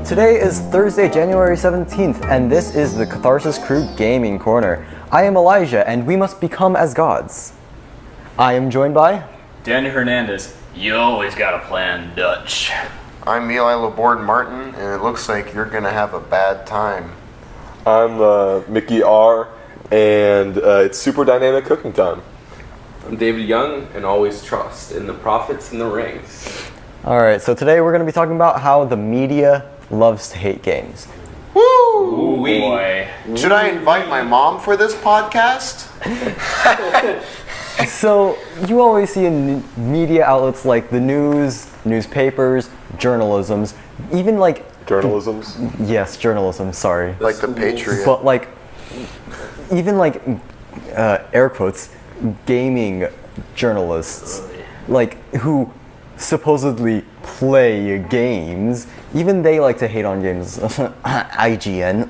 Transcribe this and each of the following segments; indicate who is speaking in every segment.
Speaker 1: Today is Thursday, January 17th, and this is the Catharsis Crew Gaming Corner. I am Elijah, and we must become as gods. I am joined by...
Speaker 2: Danny Hernandez. You always got a plan, Dutch.
Speaker 3: I'm Eli Laborde Martin, and it looks like you're gonna have a bad time.
Speaker 4: I'm Mickey R, and it's super dynamic cooking time.
Speaker 5: I'm David Young, and always trust in the prophets and the rings.
Speaker 1: Alright, so today we're going to be talking about how the media loves to hate games.
Speaker 3: Woo!
Speaker 2: Ooh, boy.
Speaker 3: Should I invite my mom for this podcast?
Speaker 1: So, you always see in media outlets like the news, newspapers, journalisms, even like...
Speaker 4: Journalisms?
Speaker 1: Yes, journalism, sorry.
Speaker 3: Like the Patriot.
Speaker 1: But like, even like, air quotes, gaming journalists, like, who supposedly play games, even they like to hate on games. IGN.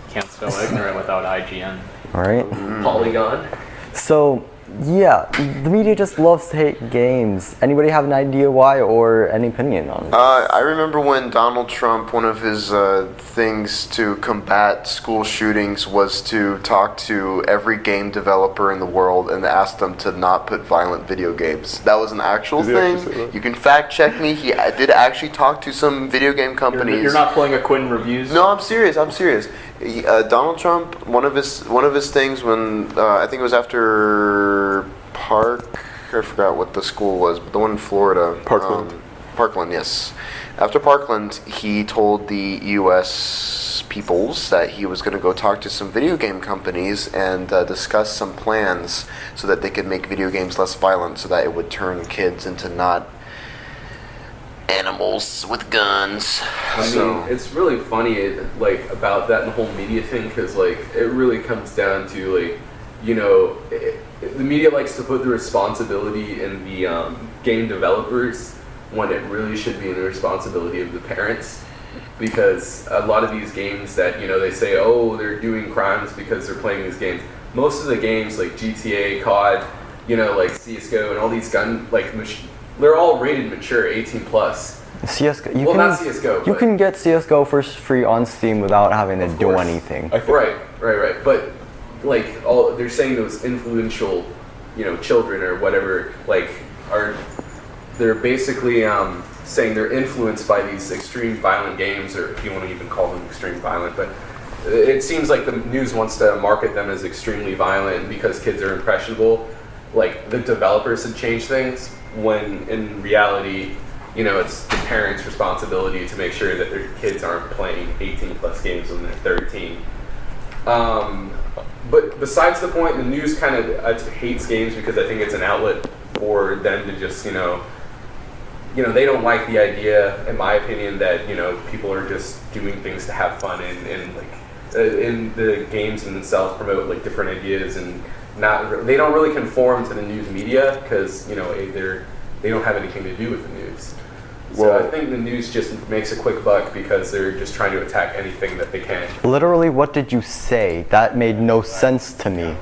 Speaker 2: Can't spell ignorant without IGN.
Speaker 1: Alright?
Speaker 5: Polygon.
Speaker 1: So, yeah, the media just loves to hate games. Anybody have an idea why or any opinion on it?
Speaker 3: I remember when Donald Trump, one of his things to combat school shootings was to talk to every game developer in the world and ask them to not put violent video games. That was an actual
Speaker 4: Did he actually say
Speaker 3: thing.
Speaker 4: that?
Speaker 3: You can fact check me. He did actually talk to some video game companies.
Speaker 2: You're not pulling a Quinn reviews?
Speaker 3: No, I'm serious. Donald Trump, one of his things when I think it was after I forgot what the school was, but the one in Florida.
Speaker 4: Parkland.
Speaker 3: Parkland, yes. After Parkland, he told the U.S. peoples that he was going to go talk to some video game companies and discuss some plans so that they could make video games less violent, so that it would turn kids into not animals with guns.
Speaker 5: I mean, it's really funny, like, about that and the whole media thing, because, like, it really comes down to, like, you know, the media likes to put the responsibility in the game developers when it really should be in the responsibility of the parents, because a lot of these games that, you know, they say, oh, they're doing crimes because they're playing these games. Most of the games, like GTA, COD, you know, like CSGO, and all these they're all rated mature, 18 plus.
Speaker 1: CSGO,
Speaker 5: Not CSGO.
Speaker 1: You
Speaker 5: but
Speaker 1: can get CSGO for free on Steam without having to
Speaker 5: Of
Speaker 1: do
Speaker 5: course.
Speaker 1: anything.
Speaker 5: Right. But like, they're saying those influential, you know, children or whatever, like, they're basically saying they're influenced by these extreme violent games, or if you want to even call them extreme violent, but it seems like the news wants to market them as extremely violent, and because kids are impressionable, like, the developers had changed things, when in reality, you know, it's the parents' responsibility to make sure that their kids aren't playing 18 plus games when they're 13. But besides the point, the news kind of hates games because I think it's an outlet for them to just, you know, they don't like the idea, in my opinion, that, you know, people are just doing things to have fun and like, in the games in themselves promote, like, different ideas, and they don't really conform to the news media because, you know, they don't have anything to do with the news. So I think the news just makes a quick buck because they're just trying to attack anything that they can.
Speaker 1: Literally, what did you say? That made no sense to me.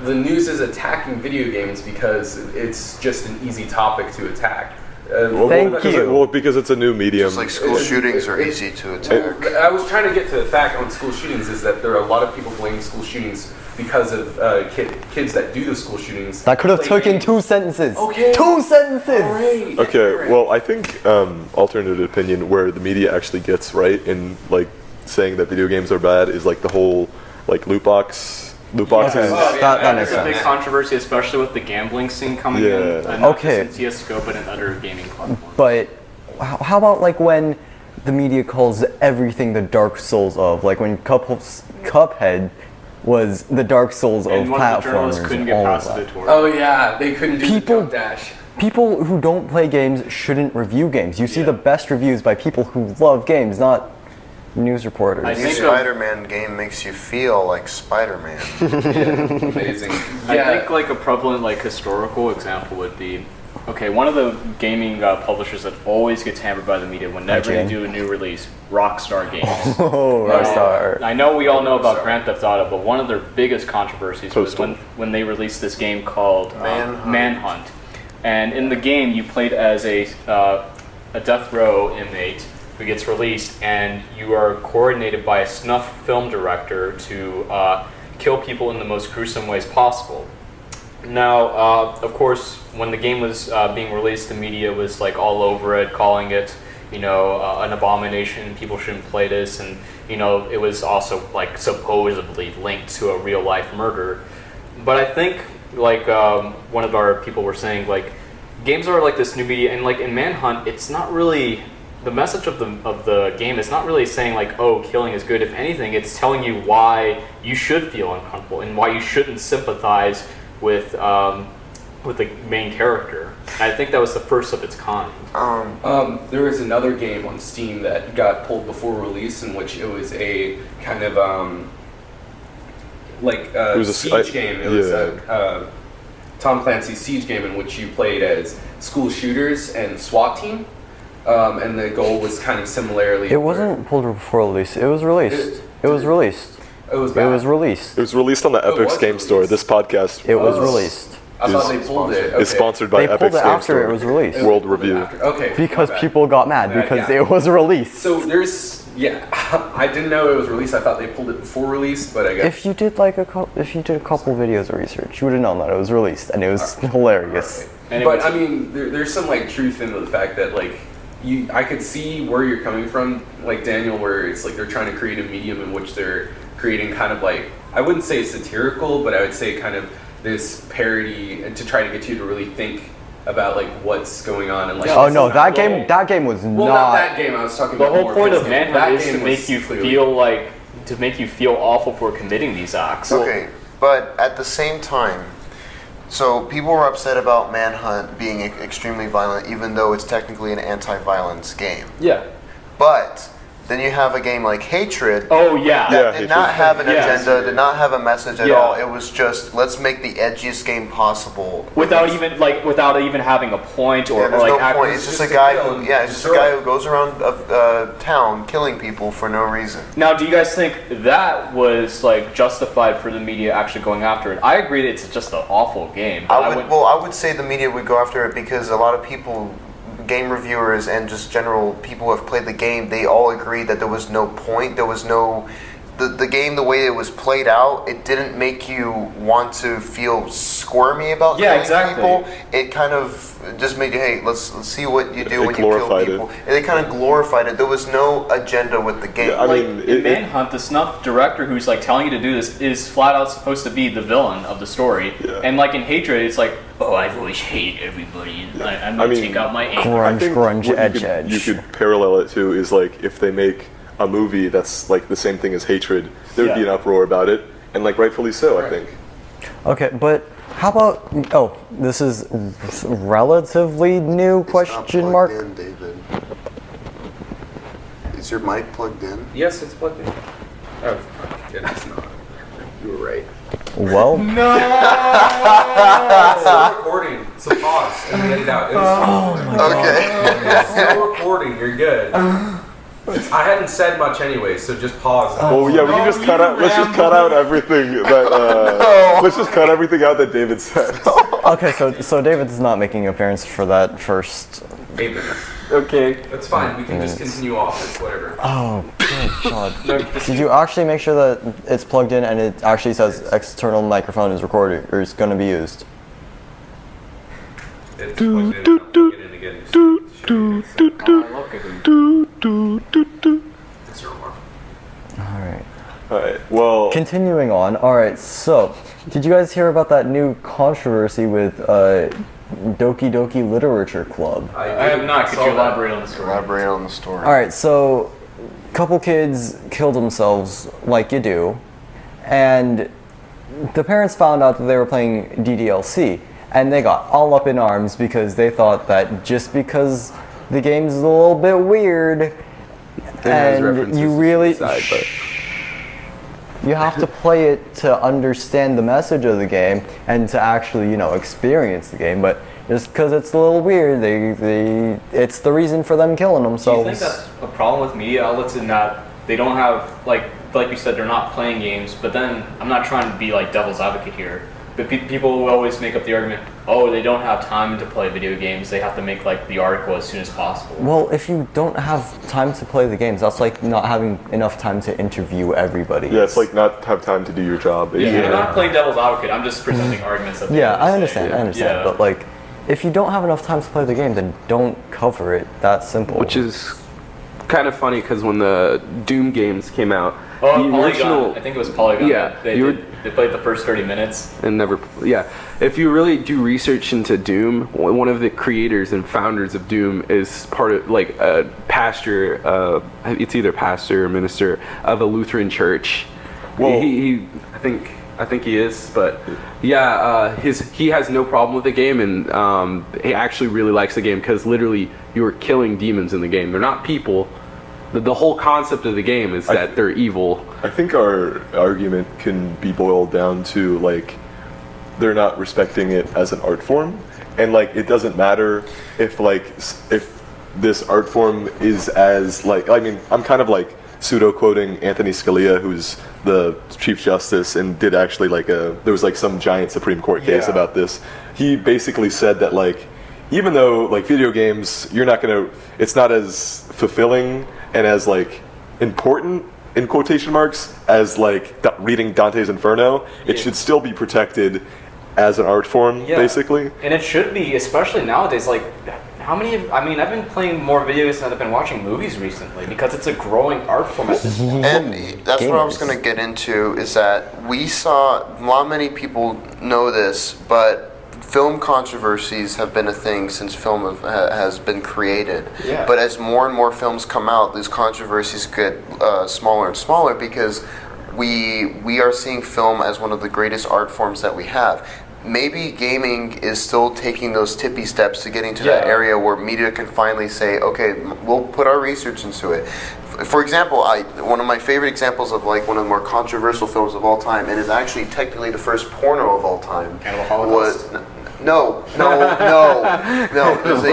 Speaker 5: The news is attacking video games because it's just an easy topic to attack.
Speaker 1: Thank you.
Speaker 4: Well, because it's a new medium.
Speaker 3: Just like school shootings are easy to attack.
Speaker 5: I was trying to get to the fact on school shootings is that there are a lot of people blaming school shootings because of kids that do the school shootings.
Speaker 1: That could have taken 2 sentences.
Speaker 5: Okay.
Speaker 1: 2 sentences!
Speaker 5: Right.
Speaker 4: Okay, well, I think alternative opinion where the media actually gets right in, like, saying that video games are bad is, like, the whole, like, loot boxes.
Speaker 1: Okay. That makes
Speaker 2: There's a big
Speaker 1: sense.
Speaker 2: controversy, especially with the gambling scene coming
Speaker 4: Yeah.
Speaker 2: in. Not
Speaker 1: Okay.
Speaker 2: just in CSGO, but in other gaming platforms.
Speaker 1: But how about, like, when the media calls everything the Dark Souls of? Like, when Cuphead was the Dark Souls of
Speaker 2: And one of the
Speaker 1: platformers
Speaker 2: journalists couldn't
Speaker 1: and
Speaker 2: get
Speaker 1: all of
Speaker 2: past the
Speaker 1: that.
Speaker 2: tutorial.
Speaker 5: Oh yeah, they couldn't do
Speaker 1: People-
Speaker 5: the jump dash.
Speaker 1: People who don't play games shouldn't review games. You see
Speaker 2: Yeah.
Speaker 1: the best reviews by people who love games, not news reporters.
Speaker 2: I
Speaker 3: The
Speaker 2: think
Speaker 3: Spider-Man game makes you feel like Spider-Man.
Speaker 5: Amazing.
Speaker 2: I think like a prevalent like historical example would be, okay, one of the gaming publishers that always gets hammered by the media whenever
Speaker 1: IGN.
Speaker 2: you do a new release, Rockstar Games.
Speaker 1: Oh, Rockstar.
Speaker 2: I know we all know about Grand Theft Auto, but one of their biggest controversies was when they released this game called Manhunt. And in the game, you played as a death row inmate who gets released, and you are coordinated by a snuff film director to kill people in the most gruesome ways possible. Now, of course, when the game was being released, the media was like all over it, calling it, you know, an abomination. People shouldn't play this, and you know, it was also like supposedly linked to a real life murder. But I think, like one of our people were saying, like games are like this new media, and like in Manhunt, it's not really the message of the game is not really saying like, oh, killing is good. If anything, it's telling you why you should feel uncomfortable and why you shouldn't sympathize with the main character. And I think that was the first of its kind.
Speaker 5: There was another game on Steam that got pulled before release, in which it was a kind of it was a siege game. It was a Tom Clancy's Siege game, in which you played as school shooters and SWAT team, and the goal was kind of similarly.
Speaker 1: It wasn't pulled before release. It was released. It was released.
Speaker 5: It was bad.
Speaker 1: It was released.
Speaker 4: It was released on the Epic's Game
Speaker 5: released.
Speaker 4: Store. This podcast.
Speaker 1: It was released.
Speaker 5: I thought they pulled it. Okay.
Speaker 4: It's sponsored by
Speaker 1: They pulled
Speaker 4: Epic's
Speaker 1: it
Speaker 4: Game
Speaker 1: after
Speaker 4: Store.
Speaker 1: it was released.
Speaker 4: World
Speaker 5: Pulled it
Speaker 4: Review.
Speaker 5: after. Okay.
Speaker 1: Because
Speaker 5: my bad.
Speaker 1: people got mad because it was released.
Speaker 5: So there's I didn't know it was released. I thought they pulled it before release, but I guess
Speaker 1: If you did like a couple videos of research, you would have known that it was released, and it was hilarious.
Speaker 2: And
Speaker 5: but I mean, there's some like truth into the fact that like I could see where you're coming from, like Daniel, where it's like they're trying to create a medium in which they're creating kind of like, I wouldn't say satirical, but I would say kind of this parody, and to try to get you to really think about like what's going on and like.
Speaker 1: Oh no, that game was
Speaker 5: Well, not that game. I was talking
Speaker 2: The
Speaker 5: about.
Speaker 2: whole
Speaker 5: more
Speaker 2: point of
Speaker 5: physical.
Speaker 2: Manhunt
Speaker 5: That
Speaker 2: is to
Speaker 5: game
Speaker 2: make
Speaker 5: was
Speaker 2: you
Speaker 5: clearly-
Speaker 2: feel awful for committing these acts.
Speaker 3: Okay, but at the same time, so people were upset about Manhunt being extremely violent, even though it's technically an anti-violence game.
Speaker 2: Yeah.
Speaker 3: But then you have a game like Hatred
Speaker 2: Oh yeah.
Speaker 3: that did
Speaker 4: Hatred.
Speaker 3: not have an
Speaker 2: Yes.
Speaker 3: agenda, did not have a message at
Speaker 2: Yeah.
Speaker 3: all. It was just, let's make the edgiest game possible.
Speaker 2: Without even having a point or,
Speaker 3: Yeah, there's
Speaker 2: or like
Speaker 3: no point. It's just a guy who, it's just a guy who goes around town killing people for no reason.
Speaker 2: Now, do you guys think that was like justified for the media actually going after it? I agree that it's just an awful game. But
Speaker 3: I would say the media would go after it because a lot of people, game reviewers and just general people who have played the game, they all agreed that there was no point. There was no... The game, the way it was played out, it didn't make you want to feel squirmy about killing
Speaker 2: exactly.
Speaker 3: people. It kind of just made you, hey, let's see what you do
Speaker 4: It
Speaker 3: when you kill
Speaker 4: glorified
Speaker 3: people. And they kind of glorified it. There was no agenda with the game.
Speaker 4: Yeah, I
Speaker 2: like
Speaker 4: mean,
Speaker 2: in Manhunt, the snuff director who's like telling you to do this is flat out supposed to be the villain of the story.
Speaker 4: Yeah.
Speaker 2: And like in Hatred, it's like, oh, I've always hated everybody. I'm gonna take out my anger.
Speaker 1: Grunge,
Speaker 4: what
Speaker 1: edge.
Speaker 4: you could parallel it to is like if they make a movie that's like the same thing as Hatred, there would be an uproar about it, and like rightfully so, I think.
Speaker 1: Okay, but how about? Oh, this is relatively new question mark.
Speaker 3: In, David. Is your mic plugged in?
Speaker 5: Yes, it's plugged in. Oh, it's not. You were right.
Speaker 1: Well,
Speaker 5: It's still recording, so pause and edit it out. It was
Speaker 3: Okay.
Speaker 5: It's still recording. You're good. I hadn't said much anyway, so just pause.
Speaker 4: Well, yeah, we can just cut out. Let's just cut out everything that. Let's just cut everything out that David said.
Speaker 1: okay, so David's not making an appearance for that first.
Speaker 5: 8 minutes.
Speaker 2: Okay.
Speaker 5: That's fine. We can just continue off. It's whatever.
Speaker 1: Oh, good God. Did you actually make sure that it's plugged in and it actually says external microphone is recorded or is going to be used?
Speaker 5: It's plugged in. I'll plug it in again. It's your remark.
Speaker 1: Alright.
Speaker 4: Alright, well,
Speaker 1: Continuing on. Alright, so, did you guys hear about that new controversy with Doki Doki Literature Club?
Speaker 2: I have not. Could you elaborate on the story?
Speaker 3: Elaborate on the story.
Speaker 1: Alright, so, a couple kids killed themselves like you do, and the parents found out that they were playing DDLC, and they got all up in arms because they thought that just because the game's a little bit weird, and you really you have to play it to understand the message of the game and to actually, experience the game. But just because it's a little weird, it's the reason for them killing
Speaker 2: Do
Speaker 1: themselves.
Speaker 2: you think that's a problem with media outlets in that they don't have like you said, they're not playing games? But then I'm not trying to be like devil's advocate here, But people will always make up the argument, oh, they don't have time to play video games. They have to make like the article as soon as possible.
Speaker 1: Well, if you don't have time to play the games, that's like not having enough time to interview everybody.
Speaker 4: Yeah, it's like not have time to do your job.
Speaker 2: Yeah, I'm not playing devil's advocate. I'm just presenting arguments that.
Speaker 1: Yeah, I
Speaker 2: say.
Speaker 1: understand. I understand.
Speaker 2: Yeah.
Speaker 1: But like, if you don't have enough time to play the game, then don't cover it. That's simple.
Speaker 5: Which is kind of funny because when the Doom games came out,
Speaker 2: Oh,
Speaker 5: the
Speaker 2: Polygon.
Speaker 5: original,
Speaker 2: I think it was Polygon.
Speaker 5: Yeah,
Speaker 2: They played the first 30 minutes.
Speaker 5: and never, yeah. If you really do research into Doom, one of the creators and founders of Doom is part of like a pastor. It's either pastor or minister of a Lutheran church.
Speaker 4: Well-
Speaker 5: I think he is, but yeah, he has no problem with the game, and he actually really likes the game because literally you are killing demons in the game. They're not people. The whole concept of the game is that they're evil.
Speaker 4: I think our argument can be boiled down to like they're not respecting it as an art form, and like it doesn't matter if if this art form is as like, I mean, I'm kind of like pseudo quoting Anthony Scalia, who's the Chief Justice and did actually like there was like some giant Supreme Court case
Speaker 2: Yeah.
Speaker 4: about this. He basically said that like even though like video games, it's not as fulfilling and as like important in quotation marks as like reading Dante's Inferno, it
Speaker 2: Yeah.
Speaker 4: should still be protected as an art form,
Speaker 2: Yeah.
Speaker 4: basically.
Speaker 2: And it should be, especially nowadays. Like, I've been playing more videos than I've been watching movies recently because it's a growing art form at this point.
Speaker 3: And that's what I was
Speaker 1: Gamers.
Speaker 3: going to get into, is that we saw, not many people know this, but film controversies have been a thing since film has been created.
Speaker 2: Yeah.
Speaker 3: But as more and more films come out, these controversies get smaller and smaller because we are seeing film as one of the greatest art forms that we have. Maybe gaming is still taking those tippy steps to getting to that
Speaker 2: Yeah.
Speaker 3: area where media can finally say, okay, we'll put our research into it. For example, one of my favorite examples of like one of the more controversial films of all time, and is actually technically the first porno of all time,
Speaker 2: Cannibal Holocaust?
Speaker 3: was no.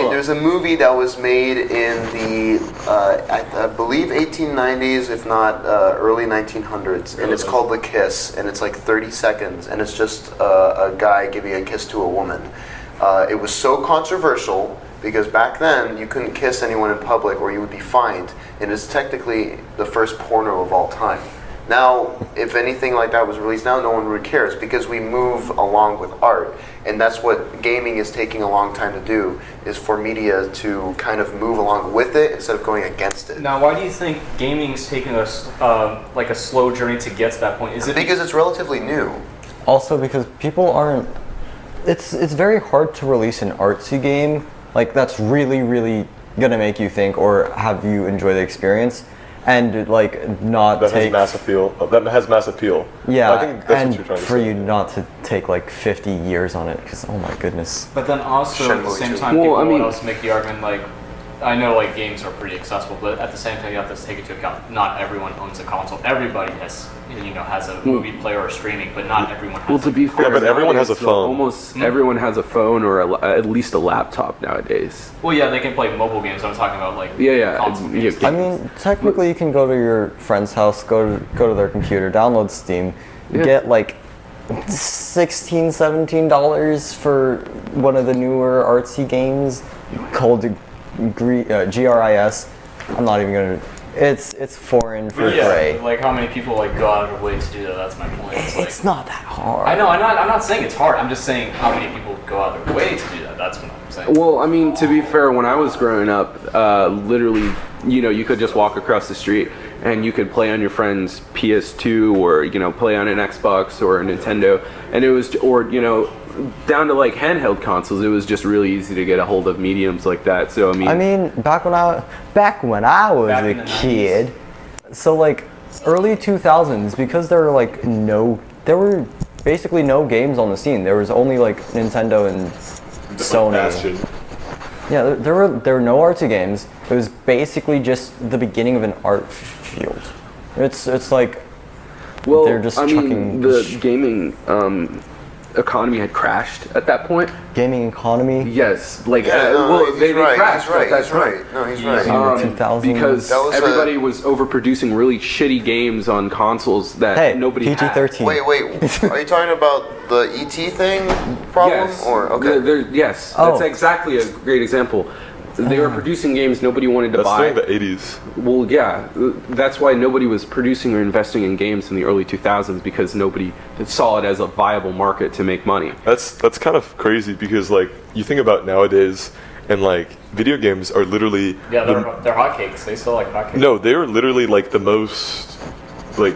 Speaker 3: There's a movie that was made in the I believe 1890s, if not early 1900s, and it's called The Kiss, and it's like 30 seconds, and it's just a guy giving a kiss to a woman. It was so controversial because back then you couldn't kiss anyone in public or you would be fined, and it's technically the first porno of all time. Now, if anything like that was released now, no one really cares because we move along with art, and that's what gaming is taking a long time to do, is for media to kind of move along with it instead of going against it.
Speaker 2: Now, why do you think gaming's taking us like a slow journey to get to that point? Is it
Speaker 3: Because it's relatively new.
Speaker 1: Also because people aren't. It's very hard to release an artsy game like that's really gonna make you think or have you enjoy the experience, and like not
Speaker 4: That
Speaker 1: take
Speaker 4: has mass appeal. That has mass appeal.
Speaker 1: yeah,
Speaker 4: I think that's
Speaker 1: and
Speaker 4: what you're trying to
Speaker 1: for
Speaker 4: say.
Speaker 1: you not to take like 50 years on it because oh my goodness.
Speaker 2: But then also at the
Speaker 3: Shenmue
Speaker 2: same
Speaker 3: too.
Speaker 2: time,
Speaker 5: Well,
Speaker 2: people
Speaker 5: I mean-
Speaker 2: would also make the argument like, I know like games are pretty accessible, but at the same time you have to take into account not everyone owns a console. Everybody has a movie player or streaming, but not everyone has.
Speaker 5: Well, to be fair,
Speaker 4: but everyone has a
Speaker 5: nowadays,
Speaker 4: phone.
Speaker 5: Almost everyone has a phone or at least a laptop nowadays.
Speaker 2: Well, yeah, they can play mobile games. I'm talking about like
Speaker 5: Yeah,
Speaker 2: console
Speaker 5: yeah,
Speaker 2: games.
Speaker 1: I mean, technically, you can go to your friend's house, go to their computer, download Steam,
Speaker 5: Yeah.
Speaker 1: get like $16, $17 for one of the newer artsy games called GRIS. I'm not even gonna. It's foreign for
Speaker 2: yeah,
Speaker 1: Gray.
Speaker 2: like how many people like go out of their way to do that? That's my point. It's like,
Speaker 1: It's not that hard.
Speaker 2: I know. I'm not saying it's hard. I'm just saying how many people go out of their way to do that. That's what I'm saying.
Speaker 5: Well, I mean, to be fair, when I was growing up, literally, you could just walk across the street and you could play on your friend's PS2 or, play on an Xbox or a Nintendo. And it was, or, down to like handheld consoles, it was just really easy to get a hold of mediums like that. So, I mean,
Speaker 1: back when I was
Speaker 2: Back in
Speaker 1: a
Speaker 2: the
Speaker 1: kid, so like early 2000s, because there were basically no games on the scene. There was only like Nintendo and Sony.
Speaker 4: Bastion.
Speaker 1: Yeah, there were no artsy games. It was basically just the beginning of an art field. It's like
Speaker 5: well,
Speaker 1: they're just
Speaker 5: I mean,
Speaker 1: chucking
Speaker 5: the gaming economy had crashed at that point.
Speaker 1: Gaming economy.
Speaker 5: Yes, like
Speaker 3: he's
Speaker 5: they
Speaker 3: right,
Speaker 5: crashed
Speaker 3: he's right,
Speaker 5: at that
Speaker 3: he's
Speaker 5: time.
Speaker 3: right. No, he's right.
Speaker 1: In the 2000s.
Speaker 5: Because
Speaker 3: That was
Speaker 5: everybody was overproducing really shitty games on consoles that
Speaker 1: Hey,
Speaker 5: nobody had.
Speaker 1: PG-13.
Speaker 3: Wait, are you talking about the ET thing problem?
Speaker 5: Yes.
Speaker 3: Or okay.
Speaker 5: Yes.
Speaker 1: Oh.
Speaker 5: That's exactly a great example. They were producing games nobody wanted to
Speaker 4: That's
Speaker 5: buy.
Speaker 4: during the 80s.
Speaker 5: Well, yeah, that's why nobody was producing or investing in games in the early 2000s, because nobody saw it as a viable market to make money.
Speaker 4: That's kind of crazy because like you think about nowadays and like video games are literally
Speaker 2: Yeah, they're hotcakes. They sell like hotcakes.
Speaker 4: no, they're literally like the most like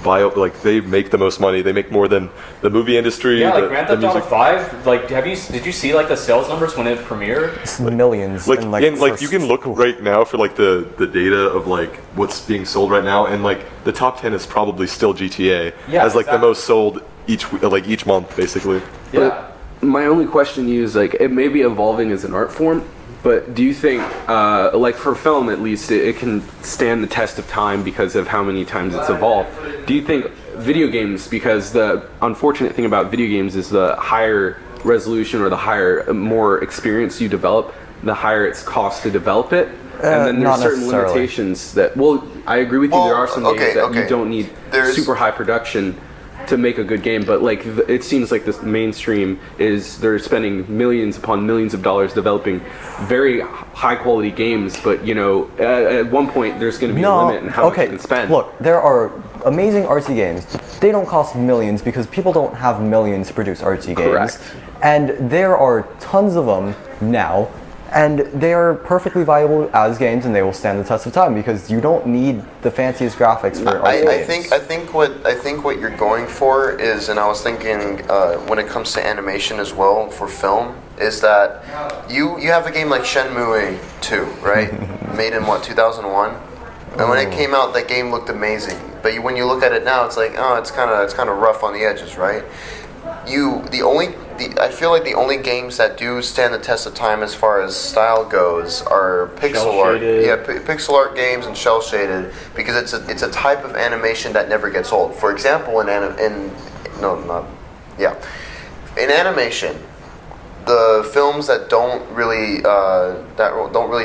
Speaker 4: like they make the most money. They make more than the movie industry.
Speaker 2: Yeah, like
Speaker 4: the,
Speaker 2: Grand
Speaker 4: the
Speaker 2: Theft Auto
Speaker 4: music.
Speaker 2: 5. Like, did you see like the sales numbers when it premiered?
Speaker 1: It's millions.
Speaker 4: Like,
Speaker 1: and,
Speaker 4: and like
Speaker 1: first-
Speaker 4: you can look right now for like the data of like what's being sold right now, and like the top 10 is probably still GTA
Speaker 2: Yeah,
Speaker 4: as like the
Speaker 2: exactly.
Speaker 4: most sold each month basically.
Speaker 2: Yeah.
Speaker 5: My only question to you is, like, it may be evolving as an art form, but do you think, like for film at least, it can stand the test of time because of how many times it's evolved? Do you think video games, because the unfortunate thing about video games is the higher resolution or the higher, more experience you develop, the higher it's cost to develop it? And then
Speaker 1: not
Speaker 5: there's certain
Speaker 1: necessarily.
Speaker 5: limitations that, well, I agree with you,
Speaker 3: Well,
Speaker 5: there are some
Speaker 3: okay,
Speaker 5: games that
Speaker 3: okay.
Speaker 5: you don't need
Speaker 3: There's-
Speaker 5: super high production to make a good game, but like it seems like this mainstream is they're spending millions upon millions of dollars developing very high quality games, but you know at one point there's going to be a limit in how much you can spend.
Speaker 1: Look, there are amazing artsy games. They don't cost millions because people don't have millions to produce artsy games.
Speaker 5: Correct.
Speaker 1: And there are tons of them now, and they are perfectly viable as games, and they will stand the test of time because you don't need the fanciest graphics for artsy games.
Speaker 3: I think what you're going for is, and I was thinking when it comes to animation as well for film, is that you have a game like Shenmue 2, right? Made in what, 2001? And when it came out, that game looked amazing. But when you look at it now, it's like, oh, it's kind of rough on the edges, right? I feel like the only games that do stand the test of time as far as style goes are pixel art.
Speaker 2: Shell-shaded.
Speaker 3: Yeah, pixel art games and shell shaded, because it's a type of animation that never gets old. For example, in animation, the films that don't really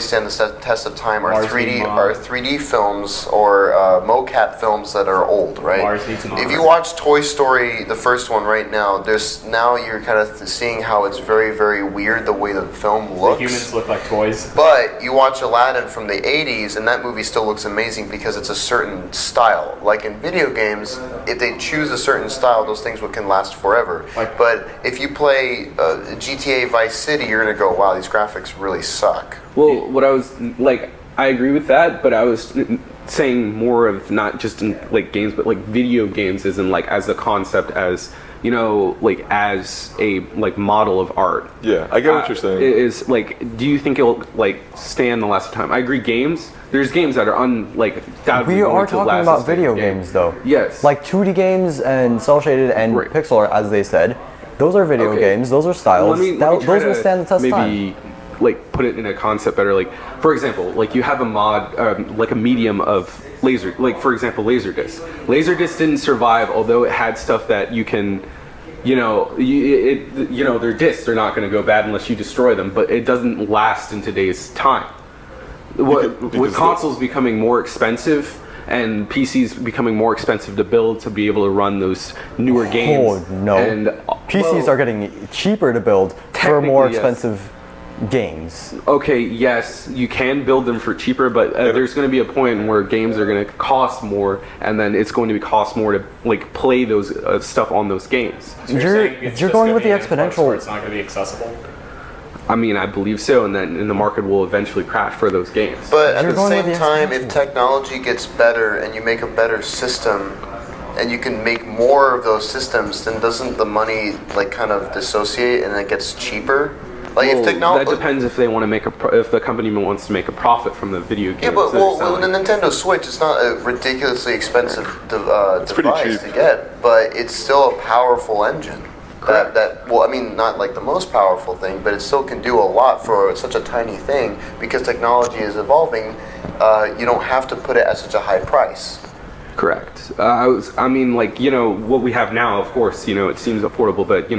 Speaker 3: stand the test of time are
Speaker 2: Mars
Speaker 3: 3D
Speaker 2: Needs Mob.
Speaker 3: are 3D films or mocap films that are old, right?
Speaker 2: Mars Needs Mob.
Speaker 3: If you watch Toy Story, the first one right now, you're kind of seeing how it's very, very weird the way the film
Speaker 2: The
Speaker 3: looks.
Speaker 2: humans look like toys.
Speaker 3: But you watch Aladdin from the 80s, and that movie still looks amazing because it's a certain style. Like in video games, if they choose a certain style, those things can last forever. But if you play GTA Vice City, you're going to go, wow, these graphics really suck.
Speaker 5: Well, what I was like, I agree with that, but I was saying more of not just in like games, but like video games, as in like as a concept, as you know, like as a like model of art.
Speaker 4: Yeah, I get what you're saying.
Speaker 5: Is like, do you think it'll like stand the last of time? I agree. Games, there's games that are
Speaker 1: We are talking about video games, though.
Speaker 5: Yes.
Speaker 1: Like 2D games and cell shaded and
Speaker 5: Right.
Speaker 1: pixel art, as they said. Those are video
Speaker 5: Okay.
Speaker 1: games. Those are styles.
Speaker 5: Let me try
Speaker 1: Those will
Speaker 5: to
Speaker 1: stand the test of time.
Speaker 5: maybe like put it in a concept better. Like for example, like you have a mod, like a medium of laser. Like for example, Laserdisc. Laserdisc didn't survive, although it had stuff that you can, you know, they're discs. They're not going to go bad unless you destroy them. But it doesn't last in today's time. With
Speaker 4: because
Speaker 5: consoles becoming more expensive and PCs becoming more expensive to build to be able to run those newer games.
Speaker 1: Oh no!
Speaker 5: And
Speaker 1: PCs
Speaker 5: well,
Speaker 1: are getting cheaper to build for more
Speaker 5: Technically, yes.
Speaker 1: expensive games.
Speaker 5: Okay, yes, you can build them for cheaper, but there's going to be a point where games are going to cost more, and then it's going to cost more to like play those stuff on those games.
Speaker 2: So
Speaker 1: You're-
Speaker 2: saying it's
Speaker 1: you're
Speaker 2: just
Speaker 1: going
Speaker 2: gonna
Speaker 1: with
Speaker 2: be
Speaker 1: the
Speaker 2: an influx
Speaker 1: exponential-
Speaker 2: where it's not going to be accessible.
Speaker 5: I mean, I believe so, and then the market will eventually crash for those games.
Speaker 3: But at
Speaker 1: You're
Speaker 3: the
Speaker 1: going
Speaker 3: same
Speaker 1: with the
Speaker 3: time, if
Speaker 1: exponential.
Speaker 3: technology gets better and you make a better system, and you can make more of those systems, then doesn't the money like kind of dissociate and it gets cheaper? Like if
Speaker 5: Well,
Speaker 3: technology,
Speaker 5: that depends if they want to make if the company wants to make a profit from the video games.
Speaker 3: yeah, but
Speaker 5: that they're
Speaker 3: well,
Speaker 5: selling.
Speaker 3: the Nintendo Switch, it's not a ridiculously expensive
Speaker 4: pretty
Speaker 3: device
Speaker 4: cheap.
Speaker 3: to get, but it's still a powerful engine. Well, I mean, not like the most powerful thing, but it still can do a lot for such a tiny thing because technology is evolving. You don't have to put it at such a high price.
Speaker 5: Correct. I mean, like, what we have now, of course, it seems affordable, but,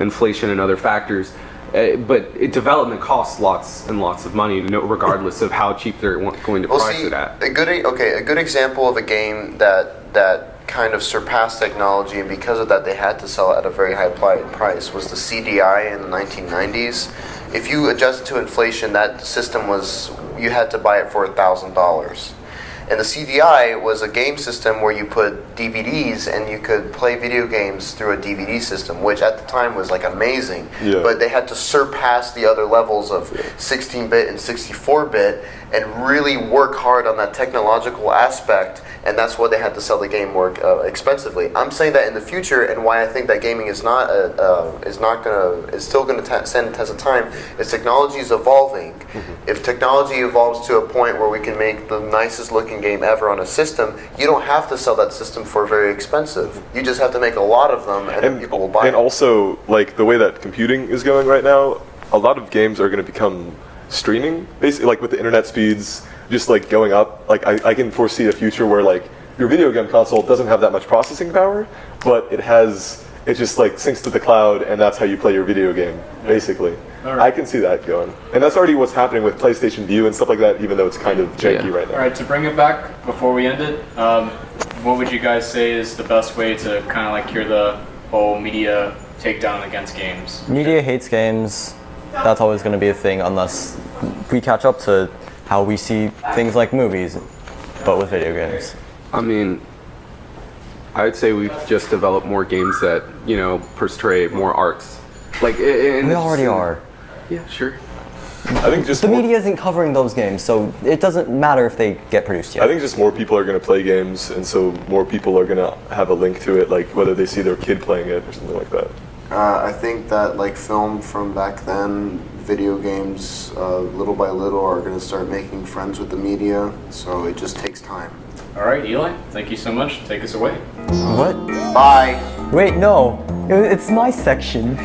Speaker 5: inflation and other factors. But development costs lots and lots of money, regardless of how cheap they're going to price it at.
Speaker 3: A good example of a game that kind of surpassed technology, and because of that they had to sell it at a very high price, was the CDI in the 1990s. If you adjust it to inflation, that system you had to buy it for $1,000. And the CDI was a game system where you put DVDs and you could play video games through a DVD system, which at the time was like amazing.
Speaker 4: Yeah.
Speaker 3: But they had to surpass the other levels of 16-bit and 64-bit and really work hard on that technological aspect, and that's why they had to sell the game more expensively. I'm saying that in the future, and why I think that gaming is still gonna stand the test of time, is technology is evolving. Mm-hmm. If technology evolves to a point where we can make the nicest looking game ever on a system, you don't have to sell that system for very expensive. You just have to make a lot of them, and then people will buy
Speaker 4: And
Speaker 3: them.
Speaker 4: also, like, the way that computing is going right now, a lot of games are going to become streaming, basically, like with the internet speeds just like going up. Like I can foresee a future where like your video game console doesn't have that much processing power, but it just like syncs to the cloud, and that's how you play your video game, basically.
Speaker 6: Right.
Speaker 4: I can see that going. And that's already what's happening with PlayStation Vue and stuff like that, even though it's kind of janky right now.
Speaker 6: All right, to bring it back before we end it, what would you guys say is the best way to kind of like cure the whole media takedown against games?
Speaker 1: Media hates games. That's always going to be a thing unless we catch up to how we see things like movies, but with video games.
Speaker 5: I mean, I would say we've just developed more games that, portray more arts. Like,
Speaker 1: We already are.
Speaker 5: Yeah, sure.
Speaker 4: I think just
Speaker 1: The media isn't covering those games, so it doesn't matter if they get produced yet.
Speaker 4: I think just more people are going to play games, and so more people are going to have a link to it, like whether they see their kid playing it or something like that.
Speaker 3: I think that like film from back then, video games, little by little, are going to start making friends with the media. So it just takes time.
Speaker 6: All right, Eli, thank you so much. Take us away.
Speaker 1: What?
Speaker 3: Bye.
Speaker 1: Wait, no. It's my section.